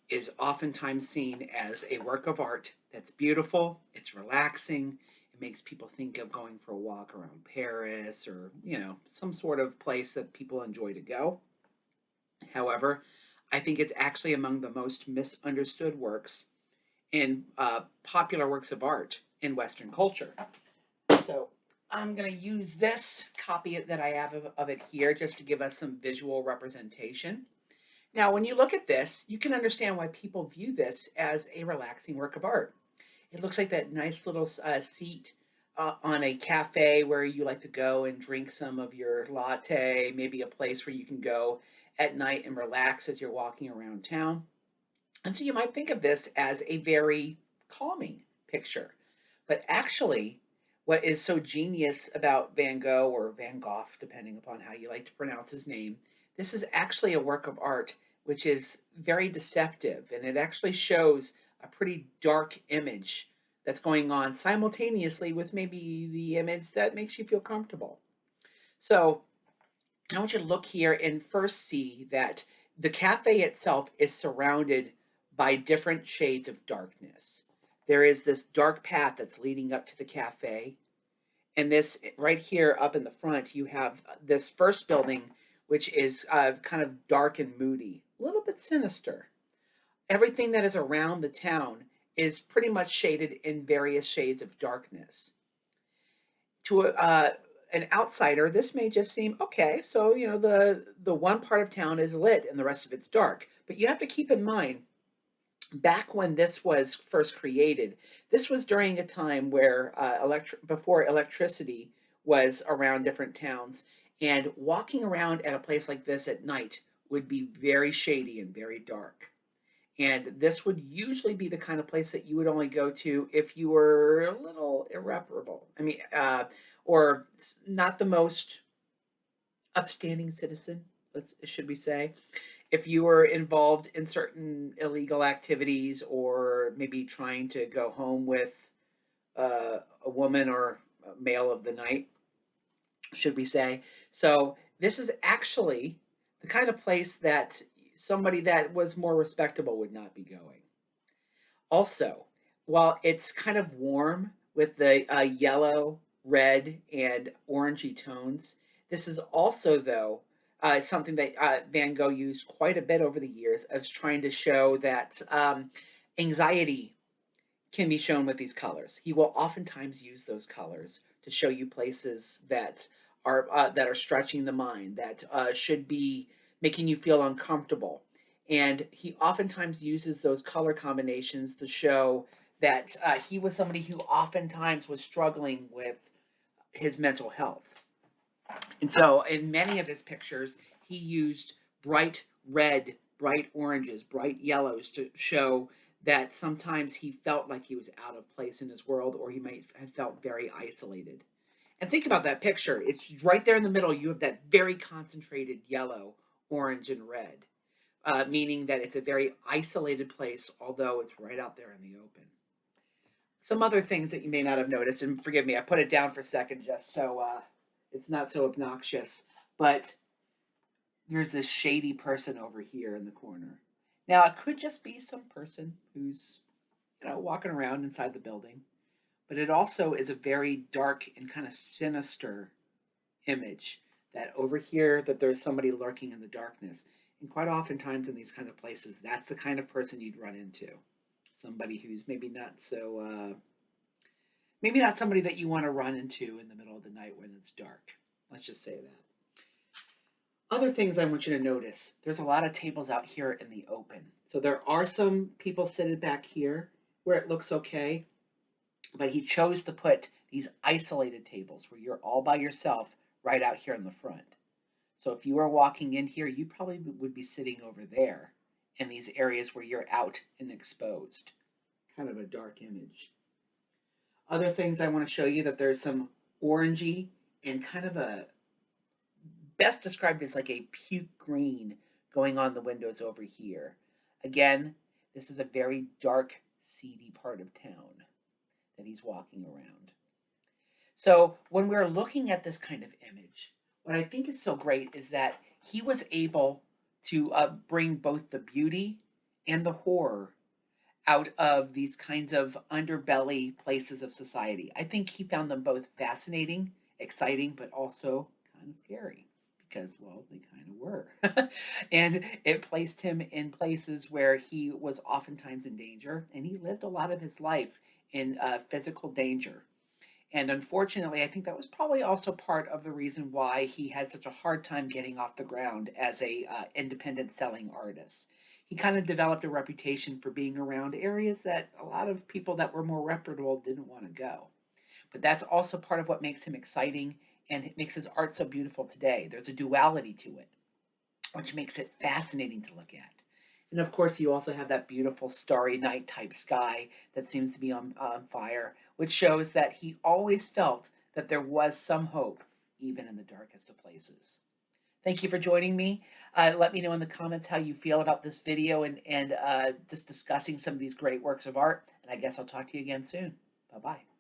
is oftentimes seen as a work of art that's beautiful, it's relaxing, it makes people think of going for a walk around Paris or, some sort of place that people enjoy to go. However, I think it's actually among the most misunderstood works in popular works of art in Western culture. So I'm going to use this copy that I have of it here just to give us some visual representation. Now, when you look at this, you can understand why people view this as a relaxing work of art. It looks like that nice little seat on a cafe where you like to go and drink some of your latte, maybe a place where you can go at night and relax as you're walking around town. And so you might think of this as a very calming picture. But actually, what is so genius about Van Gogh or Van Gogh, depending upon how you like to pronounce his name, this is actually a work of art which is very deceptive, and it actually shows a pretty dark image that's going on simultaneously with maybe the image that makes you feel comfortable. So I want you to look here and first see that the cafe itself is surrounded by different shades of darkness. There is this dark path that's leading up to the cafe. And this right here up in the front, you have this first building, which is kind of dark and moody, a little bit sinister. Everything that is around the town is pretty much shaded in various shades of darkness. To an outsider, this may just seem okay. So the one part of town is lit and the rest of it's dark. But you have to keep in mind, back when this was first created, this was during a time where before electricity was around different towns, and walking around at a place like this at night would be very shady and very dark. And this would usually be the kind of place that you would only go to if you were a little irreparable. Or not the most upstanding citizen, should we say. If you were involved in certain illegal activities or maybe trying to go home with a woman or a male of the night, should we say. So this is actually the kind of place that somebody that was more respectable would not be going. Also, while it's kind of warm with the yellow, red, and orangey tones, this is also, though, something that Van Gogh used quite a bit over the years as trying to show that anxiety can be shown with these colors. He will oftentimes use those colors to show you places that are stretching the mind, that should be making you feel uncomfortable. And he oftentimes uses those color combinations to show that he was somebody who oftentimes was struggling with his mental health. And so in many of his pictures, he used bright red, bright oranges, bright yellows to show that sometimes he felt like he was out of place in his world, or he might have felt very isolated. And think about that picture. It's right there in the middle. You have that very concentrated yellow, orange, and red, meaning that it's a very isolated place, although it's right out there in the open. Some other things that you may not have noticed, and forgive me, I put it down for a second just so it's not so obnoxious, but there's this shady person over here in the corner. Now, it could just be some person who's, walking around inside the building, but it also is a very dark and kind of sinister image that over here that there's somebody lurking in the darkness. And quite oftentimes in these kind of places, that's the kind of person you'd run into. Somebody who's maybe not somebody that you want to run into in the middle of the night when it's dark. Let's just say that. Other things I want you to notice, there's a lot of tables out here in the open. So there are some people sitting back here where it looks okay, but he chose to put these isolated tables where you're all by yourself right out here in the front. So if you were walking in here, you probably would be sitting over there in these areas where you're out and exposed. Kind of a dark image. Other things I want to show you, that there's some orangey and kind of a, best described as like a puke green going on the windows over here. Again, this is a very dark, seedy part of town that he's walking around. So when we're looking at this kind of image, what I think is so great is that he was able to bring both the beauty and the horror out of these kinds of underbelly places of society. I think he found them both fascinating, exciting, but also kind of scary because, well, they kind of were. And it placed him in places where he was oftentimes in danger, and he lived a lot of his life in physical danger. And unfortunately, I think that was probably also part of the reason why he had such a hard time getting off the ground as a independent selling artist. He kind of developed a reputation for being around areas that a lot of people that were more reputable didn't want to go. But that's also part of what makes him exciting and it makes his art so beautiful today. There's a duality to it, which makes it fascinating to look at. And of course, you also have that beautiful starry night type sky that seems to be on fire, which shows that he always felt that there was some hope, even in the darkest of places. Thank you for joining me. Let me know in the comments how you feel about this video and just discussing some of these great works of art. And I guess I'll talk to you again soon. Bye bye.